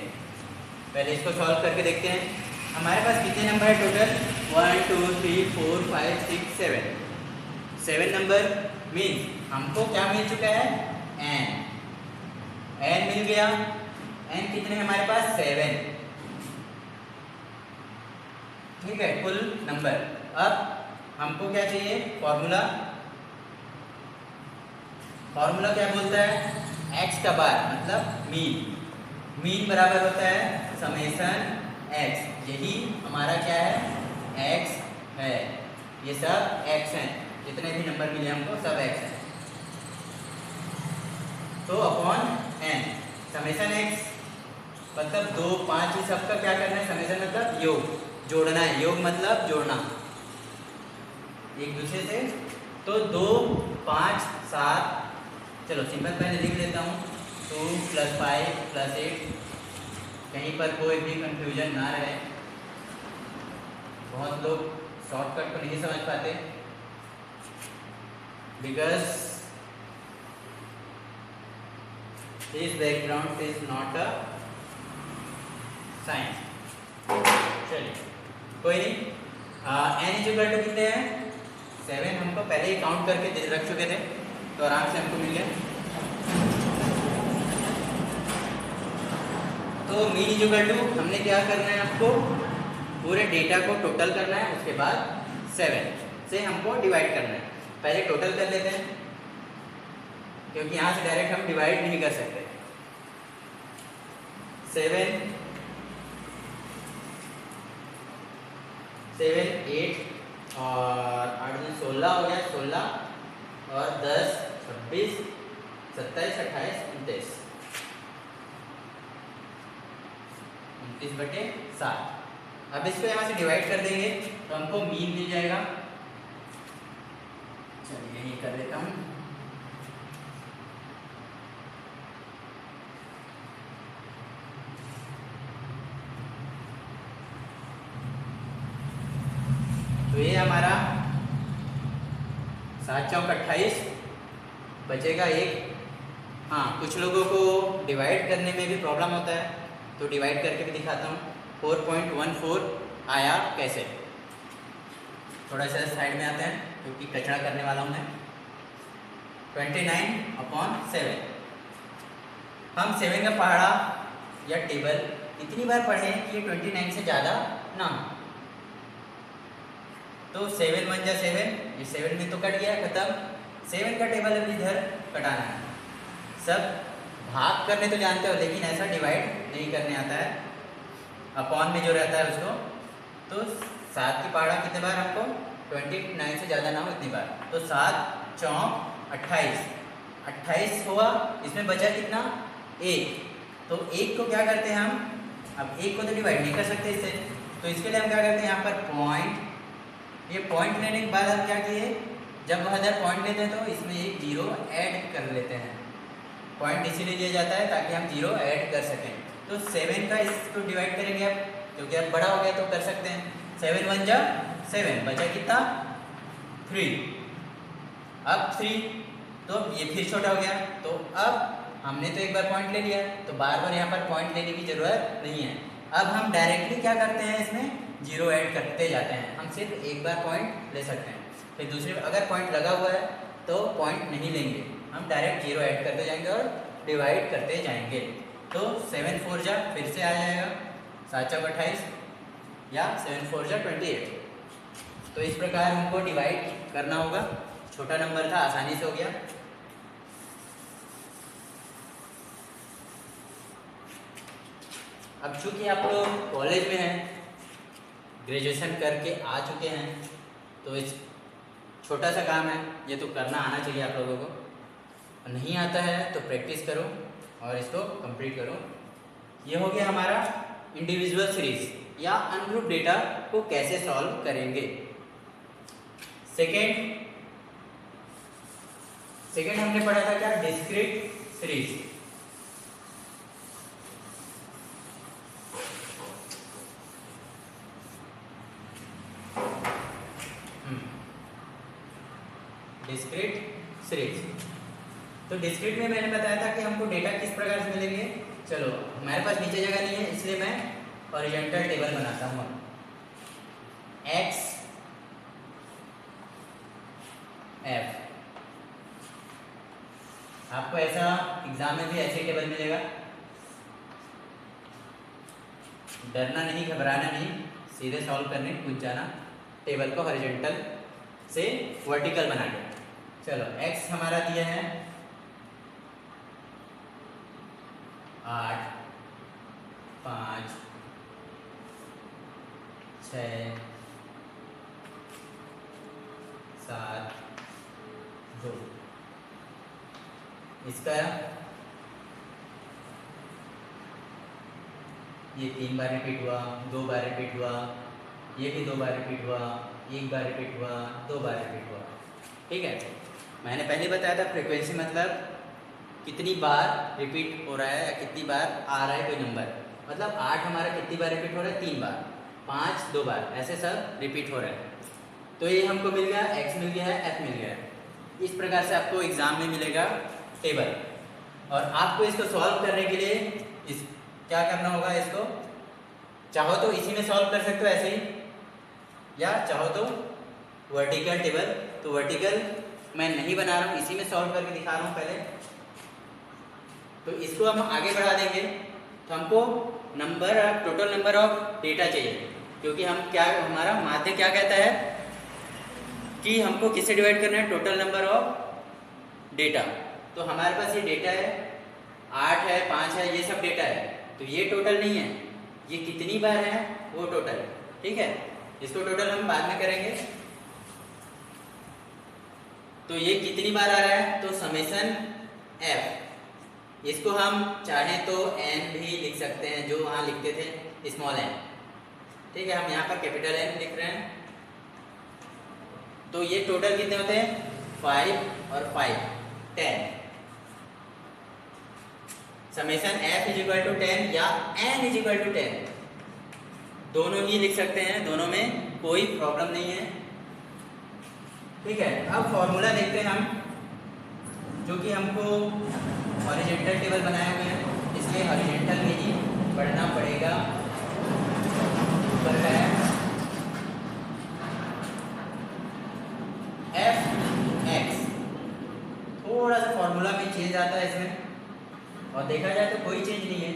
पहले इसको सॉल्व करके देखते हैं। हमारे पास कितने नंबर है टोटल? 1, 2, 3, 4, 5, 6, 7। 7 नंबर मीन्स हमको क्या मिल चुका है? n मिल गया। n कितने हैं हमारे पास? 7। ठीक है, कुल नंबर। अब हमको क्या चाहिए? फॉर्मूला क्या बोलता है? x का बार मतलब मीन बराबर होता है समेशन x। यही हमारा क्या है? x है। ये सब x हैं, जितने भी नंबर मिले हमको सब x हैं। तो अपॉन n समेशन x मतलब 2, 5 ये सबका क्या करना है? समेशन मतलब योग, जोड़ना है। योग मतलब जोड़ना एक दूसरे से। तो 2, 5, 7, चलो सिंपल पहले लिख लेता हूँ। 2 + 5 + 8। कहीं पर कोई भी कंफ्यूजन ना रहे। बहुत लोग शॉर्टकट को नहीं समझ पाते, because this background is not a science. चलिए कोई नहीं। n = कितने हैं? 7 हमको पहले ही काउंट करके रख चुके थे, तो आराम से हमको मिल गया। तो मीन = हमने क्या करना है? आपको पूरे डेटा को टोटल करना है, उसके बाद 7 से हमको डिवाइड करना है। पहले टोटल कर लेते हैं, क्योंकि यहाँ से डायरेक्ट हम डिवाइड नहीं कर सकते। 7, 8 और 8 में 16 हो गया। 16 और 10, 26, 27, 28, 29, 29/7। अब इसको यहाँ से डिवाइड कर देंगे तो हमको मीन मिल जाएगा। चलिए यही कर लेता हूँ। तो ये हमारा 7 चौक 28 बचेगा 1। हाँ, कुछ लोगों को डिवाइड करने में भी प्रॉब्लम होता है, तो डिवाइड करके भी दिखाता हूँ। 4.14 आया कैसे? थोड़ा सा साइड में आते हैं क्योंकि कचरा करने वाला हूँ मैं। 29/7। हम 7 का पहाड़ा या टेबल इतनी बार पढ़े हैं कि ये 29 से ज़्यादा ना हो। तो 7 × 1 = 7। ये 7 में तो कट गया, खत्म। 7 का टेबल अभी इधर कटाना है। सब भाग करने तो जानते हो, लेकिन ऐसा डिवाइड नहीं करने आता है। अपॉन में जो रहता है उसको। तो 7 की पहाड़ा कितने बार? हमको 29 से ज़्यादा ना हो इतनी बार। तो 7 चौक 28, 28 हुआ। इसमें बचा कितना? 1। तो 1 को क्या करते हैं हम? अब 1 को तो डिवाइड नहीं कर सकते इससे, तो इसके लिए हम क्या करते हैं? यहाँ पर पॉइंट। ये पॉइंट लेने के बाद हम क्या किए? जब वह इधर पॉइंट लेते हैं तो इसमें एक 0 ऐड कर लेते हैं। पॉइंट इसीलिए लिया जाता है ताकि हम 0 ऐड कर सकें। तो 7 का इसको डिवाइड करेंगे अब, क्योंकि अब बड़ा हो गया तो कर सकते हैं। 7 × 1 = 7, बचा कितना? 3। अब 3, तो ये फिर छोटा हो गया। तो अब हमने तो एक बार पॉइंट ले लिया, तो बार बार यहाँ पर पॉइंट लेने की ज़रूरत नहीं है। अब हम डायरेक्टली क्या करते हैं? इसमें 0 ऐड करते जाते हैं। हम सिर्फ एक बार पॉइंट ले सकते हैं, फिर दूसरे अगर पॉइंट लगा हुआ है तो पॉइंट नहीं लेंगे, हम डायरेक्ट 0 ऐड करते जाएंगे और डिवाइड करते जाएंगे। तो 7 × 4 = फिर से आ जाएगा 7 चौक 28 या 7 × 4 = 28। तो इस प्रकार हमको डिवाइड करना होगा। छोटा नंबर था, आसानी से हो गया। अब चूँकि आप लोग कॉलेज में हैं, ग्रेजुएशन करके आ चुके हैं, तो इस छोटा सा काम है, ये तो करना आना चाहिए आप लोगों को। नहीं आता है तो प्रैक्टिस करो और इसको कंप्लीट करो। ये हो गया हमारा इंडिविजुअल सीरीज या अनग्रुप डेटा को कैसे सॉल्व करेंगे। सेकेंड हमने पढ़ा था क्या, डिस्क्रीट सीरीज। Discrete series. तो डिस्क्रीट में मैंने बताया था कि हमको डेटा किस प्रकार से मिलेंगे। चलो हमारे पास नीचे जगह नहीं है, इसलिए मैं हॉरिजॉन्टल टेबल बनाता हूँ। एक्स एफ, आपको ऐसा एग्जाम में भी ऐसे टेबल मिलेगा। डरना नहीं, घबराना नहीं, सीधे सॉल्व करने कूद जाना, टेबल को हॉरिजॉन्टल से वर्टिकल बना के। चलो एक्स हमारा दिया है 8, 5, 6, 7, 2। इसका ये 3 बार रिपीट हुआ, 2 बार रिपीट हुआ, ये भी 2 बार रिपीट हुआ, 1 बार रिपीट हुआ, 2 बार रिपीट हुआ। ठीक है, मैंने पहले बताया था फ्रीक्वेंसी मतलब कितनी बार रिपीट हो रहा है या कितनी बार आ रहा है कोई नंबर। मतलब 8 हमारा कितनी बार रिपीट हो रहा है, 3 बार, 5 2 बार, ऐसे सब रिपीट हो रहा है। तो ये हमको मिल गया, एक्स मिल गया है, एफ मिल गया है। इस प्रकार से आपको एग्जाम में मिलेगा टेबल। और आपको इसको सॉल्व करने के लिए इस क्या करना होगा, इसको चाहो तो इसी में सॉल्व कर सकते हो ऐसे ही, या चाहो तो वर्टिकल टेबल। तो वर्टिकल मैं नहीं बना रहा हूँ, इसी में सॉल्व करके दिखा रहा हूँ पहले। तो इसको हम आगे बढ़ा देंगे तो हमको टोटल नंबर ऑफ डेटा चाहिए, क्योंकि हम क्या, हमारा माध्य क्या कहता है कि हमको किससे डिवाइड करना है, टोटल नंबर ऑफ डेटा। तो हमारे पास ये डेटा है 8 है, 5 है, ये सब डेटा है। तो ये टोटल नहीं है, ये कितनी बार है वो टोटल। ठीक है, इसको टोटल हम बाद में करेंगे। तो ये कितनी बार आ रहा है, तो समेशन एफ, इसको हम चाहें तो एन भी लिख सकते हैं, जो वहाँ लिखते थे स्मॉल एन। ठीक है, हम यहाँ पर कैपिटल एन लिख रहे हैं। तो ये टोटल कितने होते हैं, 5 और 5 10। Summation f is equal to 10 या एन इज इक्वल टू 10, दोनों ही लिख सकते हैं, दोनों में कोई प्रॉब्लम नहीं है। ठीक है, अब फॉर्मूला देखते हैं हम, जो कि हमको हॉरिजॉन्टल टेबल बनाए हुए हैं, इसलिए हॉरिजॉन्टल में ही पढ़ना पड़ेगा। ऊपर है एफ एक्स, थोड़ा सा फॉर्मूला में चेंज आता है इसमें, और देखा जाए तो कोई चेंज नहीं है,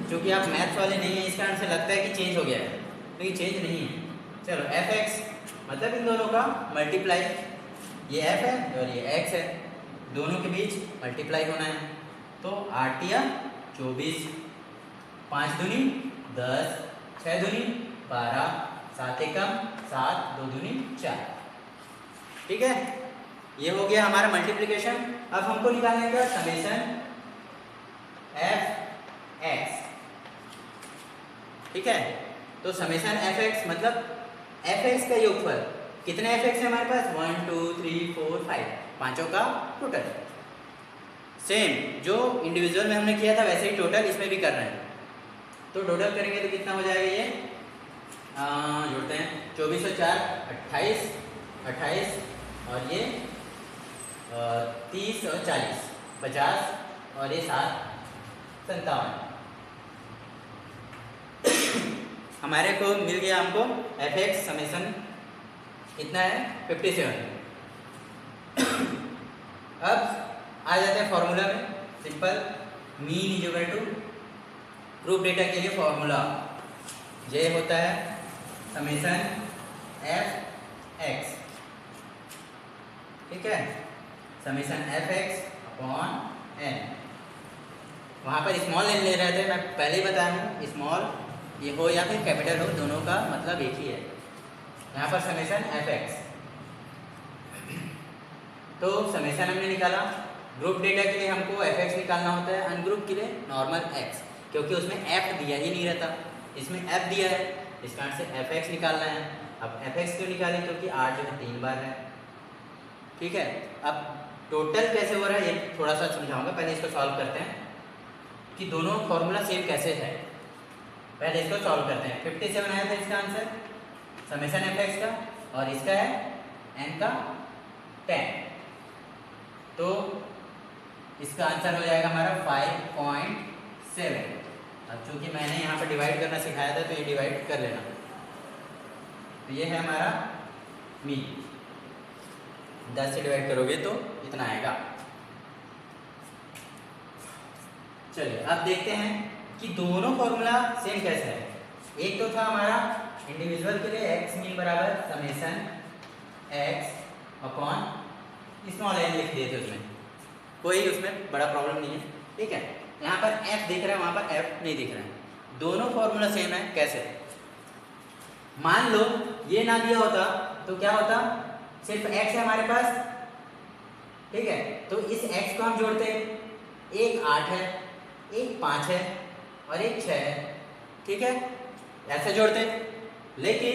क्योंकि आप मैथ्स वाले नहीं हैं, इस कारण से लगता है कि चेंज हो गया है, लेकिन चेंज नहीं है। चलो एफ एक्स मतलब इन दोनों का मल्टीप्लाई, ये एफ है और ये एक्स है, दोनों के बीच मल्टीप्लाई होना है। तो 8 या 24, 5 दूनी 10, 6 दूनी 12, 7 एकम 7, 2 दूनी 4। ठीक है, ये हो गया हमारा मल्टीप्लिकेशन। अब हमको निकालने का समेशन एफ एक्स। ठीक है, तो समेशन एफ एक्स मतलब एफ एक्स का योगफल, कितने एफ एक्स है हमारे पास, 1 2 3 4 5, पांचों का टोटल। सेम जो इंडिविजुअल में हमने किया था वैसे ही टोटल इसमें भी कर रहे हैं। तो टोटल करेंगे तो कितना हो जाएगा, ये जोड़ते हैं, 24 और 4 28, 28 और ये 30 और 40 50 और ये 7 57। हमारे को मिल गया, हमको एफ एक्स समेशन कितना है 57। अब आ जाते हैं फॉर्मूला में, simple, mean is equal to, proof data के लिए फॉर्मूला ये होता है समेशन एफ एक्स। ठीक है, summation f x upon n. वहाँ पर स्मॉल एन ले रहे थे, मैं पहले ही बताया हूँ, स्मॉल ये हो या फिर कैपिटल हो, दोनों का मतलब एक ही है। यहाँ पर समेशन एफ एक्स, तो समेशन हमने निकाला। ग्रुप डेटा के लिए हमको एफ एक्स निकालना होता है, अनग्रुप के लिए नॉर्मल एक्स, क्योंकि उसमें एफ दिया ही नहीं रहता, इसमें एफ दिया है, इस कारण से एफ एक्स निकालना है। अब एफ एक्स क्यों निकालें, क्योंकि 8 जो है 3 बार है। ठीक है, अब टोटल कैसे हो रहा है ये थोड़ा सा समझाऊंगा, पहले इसको सॉल्व करते हैं कि दोनों फॉर्मूला सेम कैसे है। पहले इसको सॉल्व करते हैं। 57 आया था इसका आंसर समेशन एफ एक्स का, और इसका है एन का 10, तो इसका आंसर हो जाएगा हमारा 5.7। अब चूंकि मैंने यहाँ पर डिवाइड करना सिखाया था तो ये डिवाइड कर लेना, तो ये है हमारा मीन। 10 से डिवाइड करोगे तो इतना आएगा। चलिए अब देखते हैं कि दोनों फॉर्मूला सेम कैसे है। एक तो था हमारा इंडिविजुअल के लिए एक्स मीन बराबर summation x upon small n लिख दिए थे, उसमें कोई उसमें बड़ा प्रॉब्लम नहीं है। ठीक है, यहाँ पर एफ दिख रहा है, वहाँ पर एफ नहीं दिख रहा है। दोनों फॉर्मूला सेम है। कैसे? मान लो ये ना दिया होता तो क्या होता, सिर्फ एक्स है हमारे पास। ठीक है, तो इस एक्स को हम जोड़ते, एक 8 है, एक 5 है और एक 6 है। ठीक है, ऐसे जोड़ते। लेकिन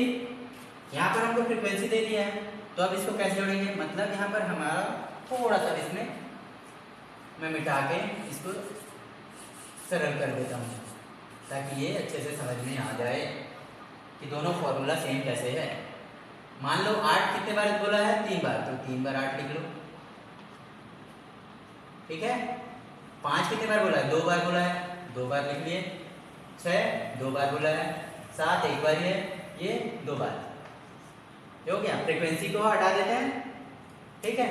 यहाँ पर हमको फ्रीक्वेंसी दे दिया है, तो अब इसको कैसे जोड़ेंगे, मतलब यहाँ पर हमारा थोड़ा सा इसमें मैं मिटा के इसको सरल कर देता हूँ ताकि ये अच्छे से समझ में आ जाए कि दोनों फॉर्मूला सेम कैसे है। मान लो 8 कितने बार बोला है, 3 बार, तो 3 बार 8 लिख लो। ठीक है, 5 कितने बार बोला है, 2 बार बोला है, 2 बार लिख लिए। 6 2 बार बोला है, 7 एक बार है, ये 2 बार। हो गया, फ्रीक्वेंसी को हटा देते हैं। ठीक है,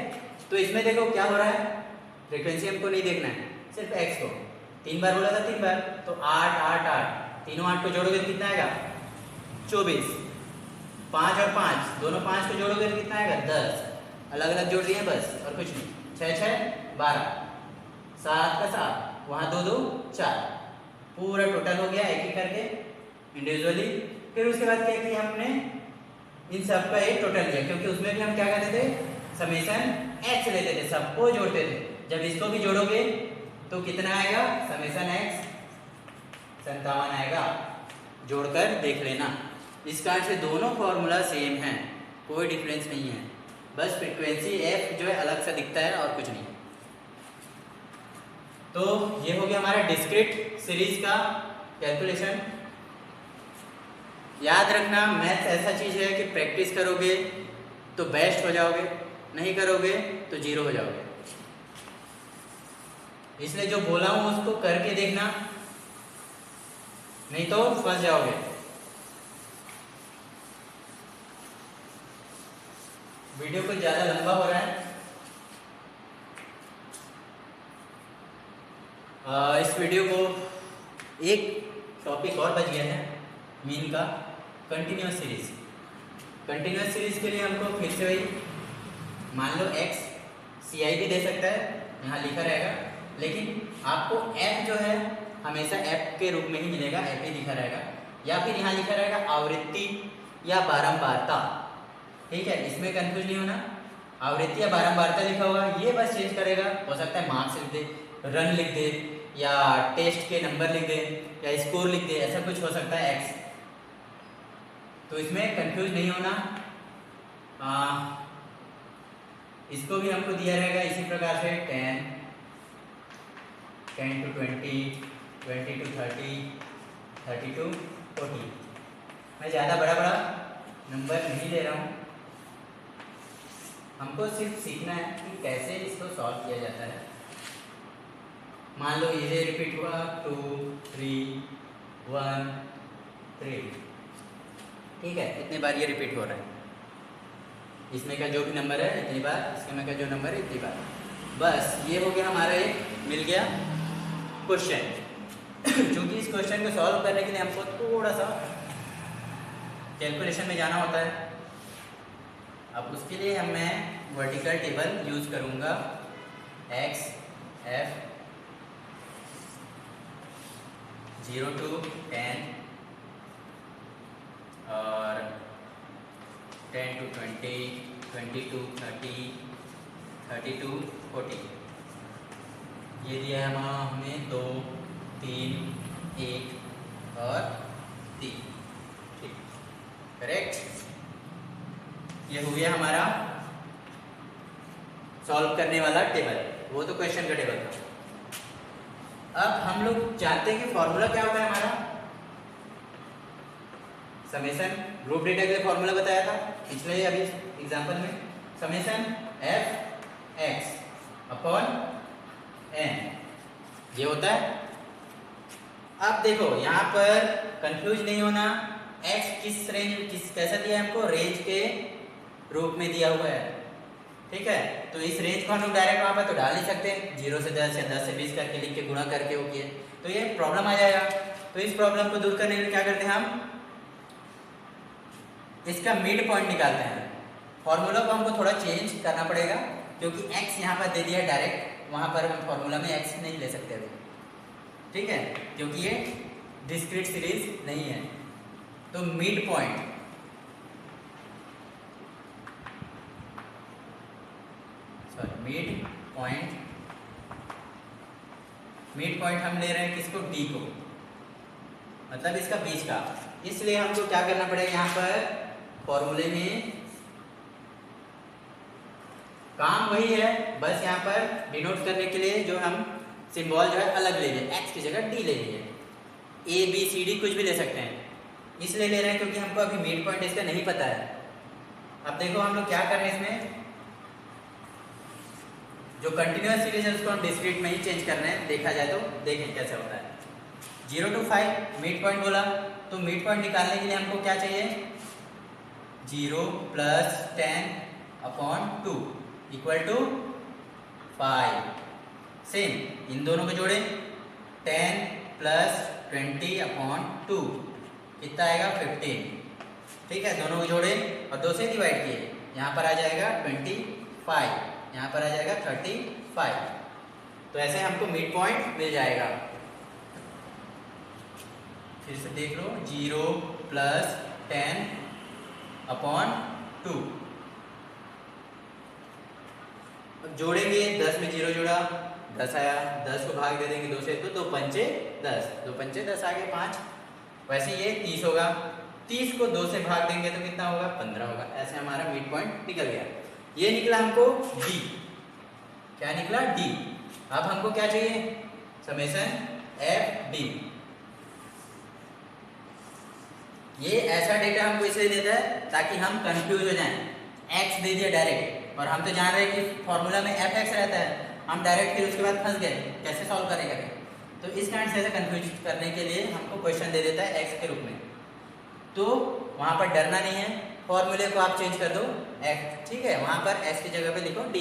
तो इसमें देखो क्या हो रहा है, फ्रीक्वेंसी हमको नहीं देखना है, सिर्फ एक्स को। 3 बार बोला था, 3 बार, तो 8 8 8, तीनों 8 को जोड़ोगे तो कितना आएगा, 24। 5 और 5, दोनों 5 को जोड़ोगे तो कितना आएगा, 10। अलग अलग जोड़ दिए बस, और कुछ नहीं। 6 6 12, 7 का 7, वहाँ 2 2 4, पूरा टोटल हो गया एक एक करके इंडिविजुअली। फिर उसके बाद क्या किया हमने, इन सब का एक टोटल लिया, क्योंकि उसमें भी हम क्या करते थे, समेशन एक्स लेते थे, सबको जोड़ते थे। जब इसको भी जोड़ोगे तो कितना आएगा, समेशन एक्स 57 आएगा। जोड़कर देख लेना। इस कारण से दोनों फॉर्मूला सेम हैं, कोई डिफरेंस नहीं है, बस फ्रीक्वेंसी एफ जो है अलग सा दिखता है और कुछ नहीं। तो ये हो गया हमारा डिस्क्रीट सीरीज का कैलकुलेशन। याद रखना, मैथ्स ऐसा चीज़ है कि प्रैक्टिस करोगे तो बेस्ट हो जाओगे, नहीं करोगे तो जीरो हो जाओगे। इसलिए जो बोला हूं उसको करके देखना, नहीं तो फंस जाओगे। वीडियो कुछ ज़्यादा लंबा हो रहा है। इस वीडियो को एक टॉपिक और बच गया है, मीन का कंटिन्यूअस सीरीज। कंटिन्यूअस सीरीज के लिए हमको फिर से वही, मान लो x ci भी दे सकता है, यहाँ लिखा रहेगा, लेकिन आपको f जो है हमेशा f के रूप में ही मिलेगा, f ही लिखा रहेगा, या फिर यहाँ लिखा रहेगा आवृत्ति या बारंबारता। ठीक है, इसमें कंफ्यूज नहीं होना, आवृत्ति या बारंबारता लिखा होगा, ये बस चेंज करेगा। हो सकता है मार्क्स लिख दे, रन लिख दे, या टेस्ट के नंबर लिख दे, या स्कोर लिख दे, ऐसा कुछ हो सकता है x। तो इसमें कंफ्यूज नहीं होना। इसको भी हमको दिया रहेगा इसी प्रकार से 10 to 20, 20 to 30, 30 to 40। मैं ज़्यादा बड़ा बड़ा नंबर नहीं ले रहा हूँ, हमको सिर्फ सीखना है कि कैसे इसको सॉल्व किया जाता है। मान लो ये रिपीट हुआ 2 3 1 3, ठीक है, इतने बार ये रिपीट हो रहा है। इसमें का जो भी नंबर है इतनी बार, इसमें का जो नंबर है इतनी बार। बस ये हो गया हमारा, एक मिल गया क्वेश्चन। क्योंकि इस क्वेश्चन को सॉल्व करने के लिए हमको थोड़ा सा कैलकुलेशन में जाना होता है। अब उसके लिए मैं वर्टिकल टेबल यूज करूँगा, x f 0 to 10 और 10 to 20, 20 to 30, 30 to 40। ये दिया है हमें 2 3 1 और 3। ठीक, करेक्ट। ये हो गया हमारा सॉल्व करने वाला टेबल, वो तो क्वेश्चन का टेबल था। अब हम लोग जानते हैं कि फॉर्मूला क्या होता है हमारा, समेशन ग्रुप डेटा के लिए फॉर्मूला बताया था पिछले अभी एग्जांपल में, summation f x upon n ये होता है। अब देखो यहाँ पर कंफ्यूज नहीं होना, x किस रेंज कैसा दिया है हमको, रेंज के रूप में दिया हुआ है, ठीक है। तो इस रेंज को हम लोग डायरेक्ट वहाँ पर तो डाल नहीं सकते, 0 से 10 या 10 से 20 करके लिख के गुणा करके वो किए तो ये प्रॉब्लम आ जाएगा। तो इस प्रॉब्लम को दूर करने के लिए क्या करते हैं हम, इसका मिड पॉइंट निकालते हैं। फॉर्मूला को हमको थोड़ा चेंज करना पड़ेगा क्योंकि x यहाँ पर दे दिया डायरेक्ट, वहाँ पर हम फॉर्मूला में x नहीं ले सकते अभी, ठीक है, क्योंकि ये डिस्क्रीट सीरीज नहीं है। तो मिड पॉइंट मिड पॉइंट हम ले रहे हैं किसको, d को, मतलब इसका बीच का। इसलिए हमको क्या करना पड़ेगा, यहाँ पर फॉर्मूले में काम वही है, बस यहाँ पर डिनोट करने के लिए जो हम सिंबल जो है अलग ले लिए, x की जगह d ले लिए, a b c d कुछ भी ले सकते हैं, इसलिए ले रहे हैं क्योंकि हमको अभी मिड पॉइंट इसका नहीं पता है। अब देखो हम लोग क्या कर रहे हैं, इसमें जो कंटिन्यूअस सीरीज है उसको हम डिस्क्रीट में ही चेंज कर रहे हैं, देखा जाए तो देखें कैसे होता है। 0 to 5 मिड पॉइंट बोला, तो मिड पॉइंट निकालने के लिए हमको क्या चाहिए, 0 + 10/2 = 5। सेम इन दोनों को जोड़े, 10 + 20/2 कितना आएगा, 15, ठीक है। दोनों को जोड़े और 2 से डिवाइड किए, यहाँ पर आ जाएगा 25, यहाँ पर आ जाएगा 35। तो ऐसे हमको मिड पॉइंट मिल जाएगा। फिर से देख लो, 0 + 10/2, अब जोड़ेंगे, 10 में 0 जोड़ा 10 आया, 10 को भाग दे देंगे 2 से तो 2 पंचे 10, 2 पंचे 10 आ गए 5। वैसे ये 30 होगा, 30 को 2 से भाग देंगे तो कितना होगा, 15 होगा। ऐसे हमारा मिड पॉइंट निकल गया। ये निकला हमको D, क्या निकला, D। अब हमको क्या चाहिए, समेशन FD। ये ऐसा डेटा हमको इसलिए देता है ताकि हम कंफ्यूज हो जाएं, x दे दिया डायरेक्ट और हम तो जान रहे हैं कि फॉर्मूला में fx रहता है, हम डायरेक्ट फिर उसके बाद फंस गए, कैसे सॉल्व करेंगे। तो इस कारण से ऐसा कंफ्यूज करने के लिए हमको क्वेश्चन दे देता है x के रूप में, तो वहाँ पर डरना नहीं है, फॉर्मूले को आप चेंज कर दो x, ठीक है, वहाँ पर s की जगह पे लिखो d।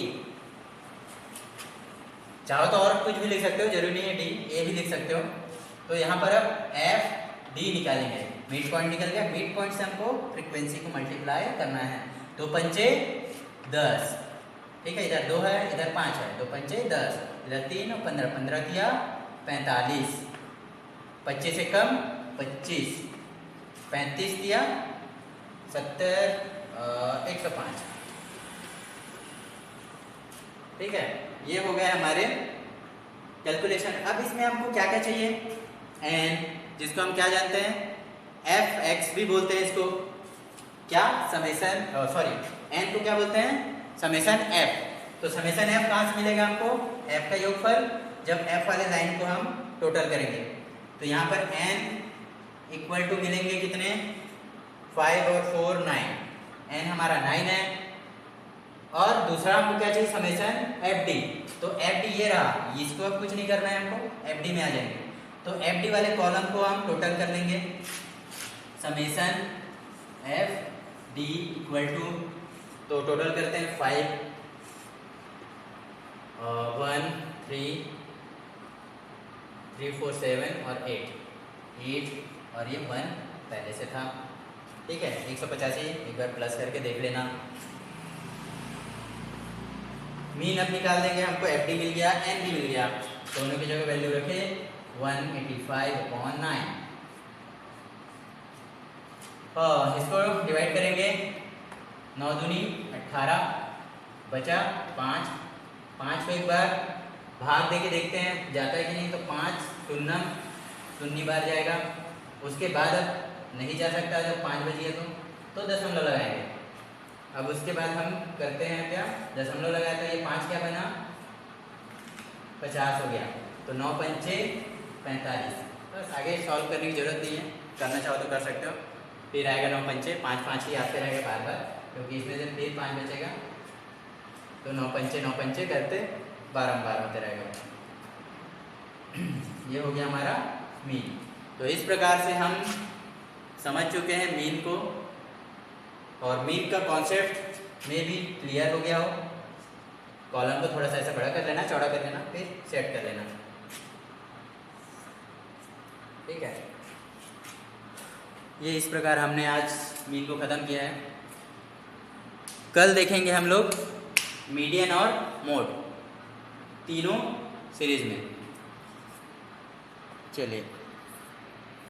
चाहो तो और कुछ भी लिख सकते हो, जरूरी नहीं है d, a भी लिख सकते हो। तो यहाँ पर अब FD निकालेंगे, मिड पॉइंट निकल गया। मिड पॉइंट से हमको फ्रीक्वेंसी को मल्टीप्लाई करना है, 2 पंचे 10, ठीक है, इधर 2 है इधर 5 है, 2 पंचे 10, इधर 3 और 15, 15 किया 45, 25 से कम 25, 35 दिया 70, 105, ठीक है। ये हो गया हमारे कैलकुलेशन। अब इसमें हमको क्या क्या चाहिए, n, जिसको हम क्या जानते हैं, fx भी बोलते हैं इसको, क्या, समेशन, सॉरी n को क्या बोलते हैं, समेशन f। तो समेशन f कहाँ से मिलेगा हमको, f का योगफल, जब f वाले लाइन को हम टोटल करेंगे। तो यहाँ पर n = मिलेंगे कितने, 5 और 4 9, n हमारा 9 है। और दूसरा हमको क्या चाहिए, समेशन FD। तो FD ये रहा, इसको अब कुछ नहीं करना है हमको, FD में आ जाएंगे। तो FD वाले कॉलम को हम टोटल कर लेंगे, समेशन FD = तो टोटल करते हैं 5, 1 3 3 4 7 और 8 और ये 1 पहले से था, ठीक है। 185 एक बार प्लस करके देख लेना। मीन अब निकाल देंगे, हमको FD मिल गया, n भी मिल गया, दोनों की जगह वैल्यू रखे 185/9। इसको डिवाइड करेंगे, 9 दूनी 18, बचा 5, 5 को एक बार भाग देके देखते हैं जाता है कि नहीं, तो 5 शून्य बार जाएगा। उसके बाद अब नहीं जा सकता, जब 5 बची है तो दशमलव लगाएंगे, अब उसके बाद हम करते हैं क्या, दशमलव लगाया तो ये 5 क्या बना, 50 हो गया। तो 9 पंचे 45। बस आगे सॉल्व करने की ज़रूरत नहीं है, करना चाहो तो कर सकते हो। फिर आएगा 9 पंचे 5 5 ही आते रहेगा बार बार, क्योंकि इसमें से फिर 5 बचेगा। तो 9 पंचे करते बारम्बार होते रहेगा। ये हो गया हमारा मीन। तो इस प्रकार से हम समझ चुके हैं मीन को, और मीन का कॉन्सेप्ट में भी क्लियर हो गया हो। कॉलम को थोड़ा सा ऐसा बड़ा कर लेना, चौड़ा कर लेना, फिर सेट कर लेना। ठीक है, ये इस प्रकार हमने आज मीन को ख़त्म किया है। कल देखेंगे हम लोग मीडियन और मोड, तीनों सीरीज में। चलिए।